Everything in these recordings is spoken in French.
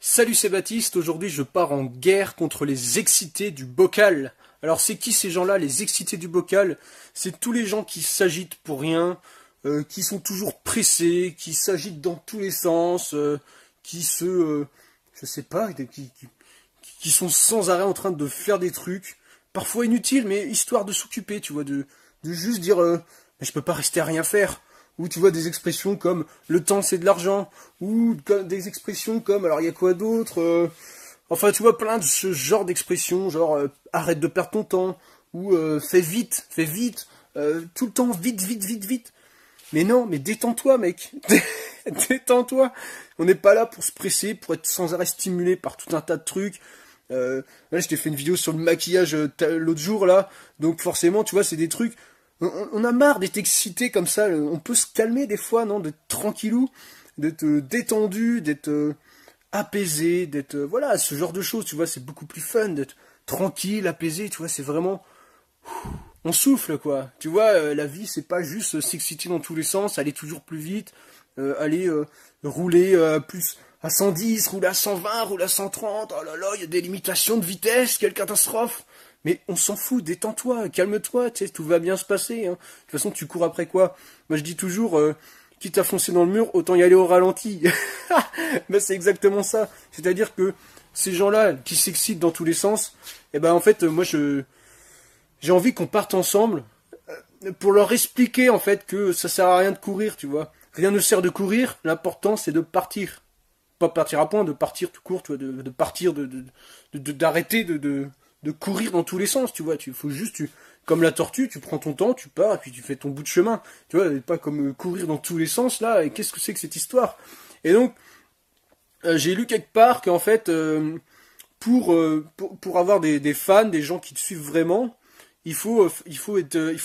Salut, c'est Baptiste, aujourd'hui je pars en guerre contre les excités du bocal. Alors c'est qui ces gens-là, les excités du bocal? C'est tous les gens qui s'agitent pour rien, qui sont toujours pressés, qui s'agitent dans tous les sens, je sais pas, qui sont sans arrêt en train de faire des trucs, parfois inutiles, mais histoire de s'occuper, tu vois, de juste dire mais je peux pas rester à rien faire. Ou tu vois des expressions comme le temps c'est de l'argent, ou des expressions comme alors il y a quoi d'autre enfin tu vois plein de ce genre d'expressions, genre arrête de perdre ton temps, ou fais vite, tout le temps vite vite vite vite. Mais non, mais détends-toi mec, détends-toi. On n'est pas là pour se presser, pour être sans arrêt stimulé par tout un tas de trucs. Là je t'ai fait une vidéo sur le maquillage l'autre jour là, donc forcément tu vois c'est des trucs. On a marre d'être excité comme ça, on peut se calmer des fois, non, d'être tranquillou, d'être détendu, d'être apaisé, d'être... voilà, ce genre de choses, tu vois, c'est beaucoup plus fun, d'être tranquille, apaisé, tu vois, c'est vraiment... on souffle, quoi. Tu vois, la vie, c'est pas juste s'exciter dans tous les sens, aller toujours plus vite, aller rouler plus à 110, rouler à 120, rouler à 130, oh là là, il y a des limitations de vitesse, quelle catastrophe. Mais on s'en fout, détends-toi, calme-toi, tu sais, tout va bien se passer. Hein. De toute façon, tu cours après quoi? Moi, je dis toujours, quitte à foncer dans le mur, autant y aller au ralenti. Ben, c'est exactement ça. C'est-à-dire que ces gens-là qui s'excitent dans tous les sens, eh ben en fait, moi, j'ai envie qu'on parte ensemble pour leur expliquer en fait que ça sert à rien de courir, tu vois. Rien ne sert de courir, l'important c'est de partir. Pas partir à point, de partir tout court, tu vois, de partir, d'arrêter de courir dans tous les sens, tu vois. Il faut juste, comme la tortue, tu prends ton temps, tu pars, et puis tu fais ton bout de chemin. Tu vois, pas comme courir dans tous les sens, là, et qu'est-ce que c'est que cette histoire? Et donc, j'ai lu quelque part qu'en fait, pour avoir des fans, des gens qui te suivent vraiment, il faut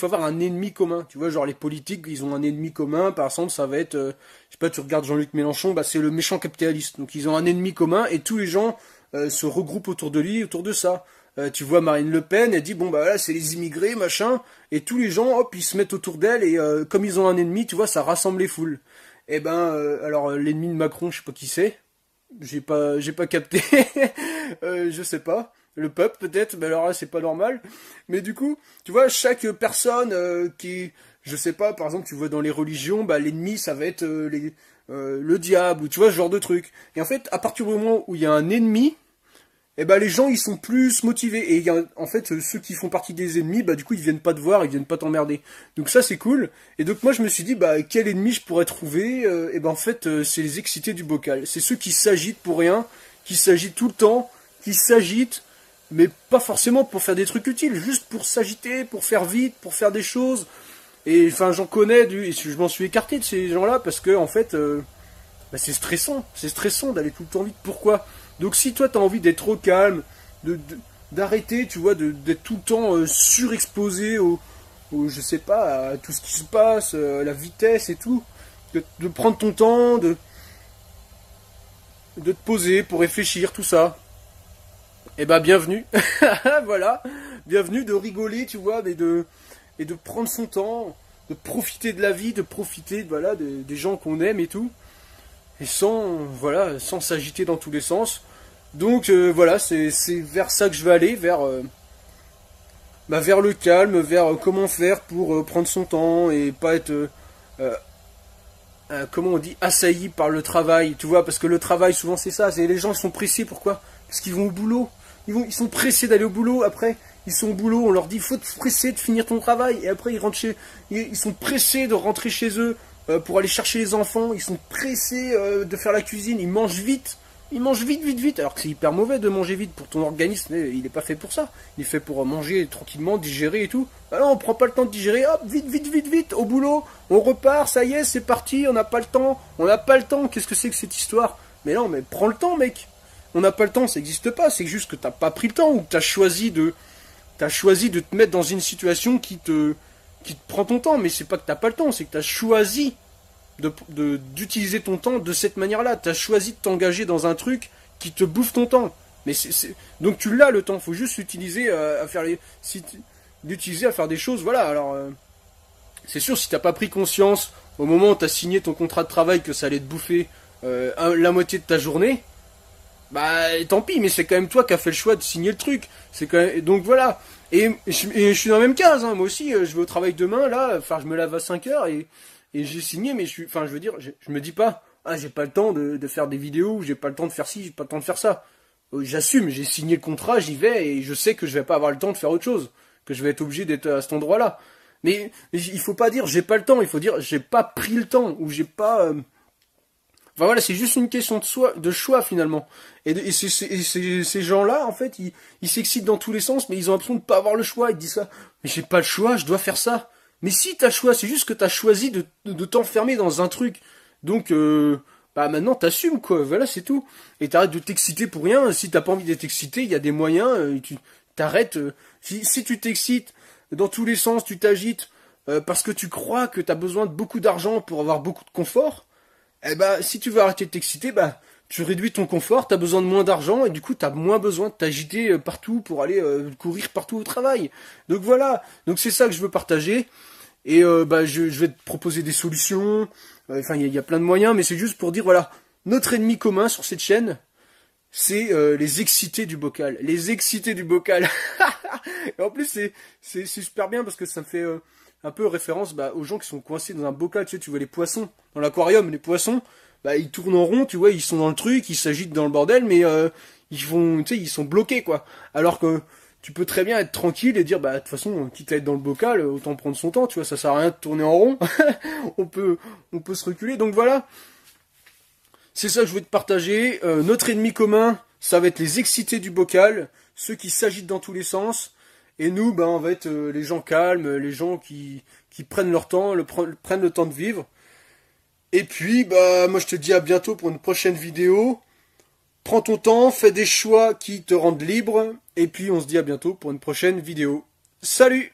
avoir un ennemi commun. Tu vois, genre les politiques, ils ont un ennemi commun. Par exemple, ça va être, je sais pas, tu regardes Jean-Luc Mélenchon, bah c'est le méchant capitaliste. Donc ils ont un ennemi commun et tous les gens se regroupent autour de lui, autour de ça. Tu vois Marine Le Pen, elle dit bon bah voilà c'est les immigrés machin, et tous les gens hop ils se mettent autour d'elle et comme ils ont un ennemi, tu vois ça rassemble les foules. Et ben alors l'ennemi de Macron, je sais pas qui c'est, j'ai pas capté, je sais pas. Le peuple peut-être, mais alors là c'est pas normal. Mais du coup, tu vois, chaque personne je sais pas, par exemple, tu vois dans les religions, bah l'ennemi ça va être le diable, ou tu vois ce genre de truc. Et en fait, à partir du moment où il y a un ennemi, eh ben les gens ils sont plus motivés. Et il y a, en fait, ceux qui font partie des ennemis, bah du coup ils viennent pas te voir, ils viennent pas t'emmerder. Donc ça c'est cool. Et donc moi je me suis dit, bah quel ennemi je pourrais trouver? Et ben en fait, c'est les excités du bocal. C'est ceux qui s'agitent pour rien, qui s'agitent tout le temps, qui s'agitent mais pas forcément pour faire des trucs utiles, juste pour s'agiter, pour faire vite, pour faire des choses. Et enfin, j'en connais, et je m'en suis écarté de ces gens-là, parce que, en fait, bah, c'est stressant d'aller tout le temps vite. Pourquoi? Donc si toi, t'as envie d'être au calme, d'arrêter, tu vois, d'être tout le temps surexposé je sais pas, à tout ce qui se passe, la vitesse et tout, de prendre ton temps, de te poser pour réfléchir, tout ça. Eh ben bienvenue, voilà, bienvenue de rigoler, tu vois, et de prendre son temps, de profiter de la vie, de profiter, voilà, des gens qu'on aime et tout, et sans s'agiter dans tous les sens. Donc voilà, c'est vers ça que je vais aller, vers le calme, vers comment faire pour prendre son temps et pas être comment on dit, assailli par le travail, tu vois, parce que le travail souvent c'est ça, les gens sont pressés, pourquoi? Parce qu'ils vont au boulot. Ils sont pressés d'aller au boulot, après, ils sont au boulot, on leur dit, faut te presser de finir ton travail, et après, ils sont pressés de rentrer chez eux, pour aller chercher les enfants, ils sont pressés, de faire la cuisine, ils mangent vite, vite, alors que c'est hyper mauvais de manger vite pour ton organisme, il n'est pas fait pour ça, il est fait pour manger tranquillement, digérer et tout. Alors on prend pas le temps de digérer, hop, vite, au boulot, on repart, ça y est, c'est parti, on n'a pas le temps, qu'est-ce que c'est que cette histoire? Mais non, mais prends le temps, mec. On n'a pas le temps, ça n'existe pas, c'est juste que t'as pas pris le temps, ou que t'as choisi de te mettre dans une situation qui te prend ton temps, mais c'est pas que t'as pas le temps, c'est que t'as choisi d'utiliser ton temps de cette manière-là, t'as choisi de t'engager dans un truc qui te bouffe ton temps. Mais donc tu l'as le temps, faut juste l'utiliser à faire l'utiliser à faire des choses, voilà, alors c'est sûr si t'as pas pris conscience au moment où t'as signé ton contrat de travail que ça allait te bouffer la moitié de ta journée, bah tant pis, mais c'est quand même toi qui as fait le choix de signer le truc. C'est quand même... Donc voilà. Et je suis dans la même case, hein. Moi aussi, je vais au travail demain, là, enfin je me lave à 5 heures et j'ai signé, mais enfin je veux dire, je me dis pas, ah j'ai pas le temps de faire des vidéos, j'ai pas le temps de faire ci, j'ai pas le temps de faire ça. J'assume, j'ai signé le contrat, j'y vais et je sais que je vais pas avoir le temps de faire autre chose, que je vais être obligé d'être à cet endroit-là. Mais il faut pas dire j'ai pas le temps, il faut dire j'ai pas pris le temps ou j'ai pas. Enfin voilà, c'est juste une question de choix finalement. Et ces gens-là, en fait, ils s'excitent dans tous les sens, mais ils ont l'impression de pas avoir le choix. Ils disent ça, mais j'ai pas le choix, je dois faire ça. Mais si t'as le choix, c'est juste que t'as choisi de t'enfermer dans un truc. Donc, bah maintenant t'assumes quoi. Voilà, c'est tout. Et t'arrêtes de t'exciter pour rien. Si t'as pas envie d'être excité, il y a des moyens. Tu t'arrêtes. Si tu t'excites dans tous les sens, tu t'agites parce que tu crois que t'as besoin de beaucoup d'argent pour avoir beaucoup de confort. Eh ben, si tu veux arrêter de t'exciter, bah, tu réduis ton confort, t'as besoin de moins d'argent, et du coup, t'as moins besoin de t'agiter partout pour aller courir partout au travail. Donc voilà, donc c'est ça que je veux partager, et bah, je vais te proposer des solutions, enfin, il y a plein de moyens, mais c'est juste pour dire, voilà, notre ennemi commun sur cette chaîne, c'est les excités du bocal. Les excités du bocal. Et en plus, c'est super bien parce que ça me fait un peu référence bah, aux gens qui sont coincés dans un bocal. Tu sais, tu vois les poissons dans l'aquarium, les poissons, bah, ils tournent en rond, tu vois, ils sont dans le truc, ils s'agitent dans le bordel, mais tu sais, ils sont bloqués, quoi. Alors que tu peux très bien être tranquille et dire, bah, de toute façon, quitte à être dans le bocal, autant prendre son temps, tu vois, ça sert à rien de tourner en rond. on peut se reculer. Donc voilà. C'est ça que je voulais te partager. Notre ennemi commun, ça va être les excités du bocal, ceux qui s'agitent dans tous les sens. Et nous, ben, on va être les gens calmes, les gens qui prennent leur temps, prennent le temps de vivre. Et puis, bah, moi je te dis à bientôt pour une prochaine vidéo. Prends ton temps, fais des choix qui te rendent libre. Et puis on se dit à bientôt pour une prochaine vidéo. Salut!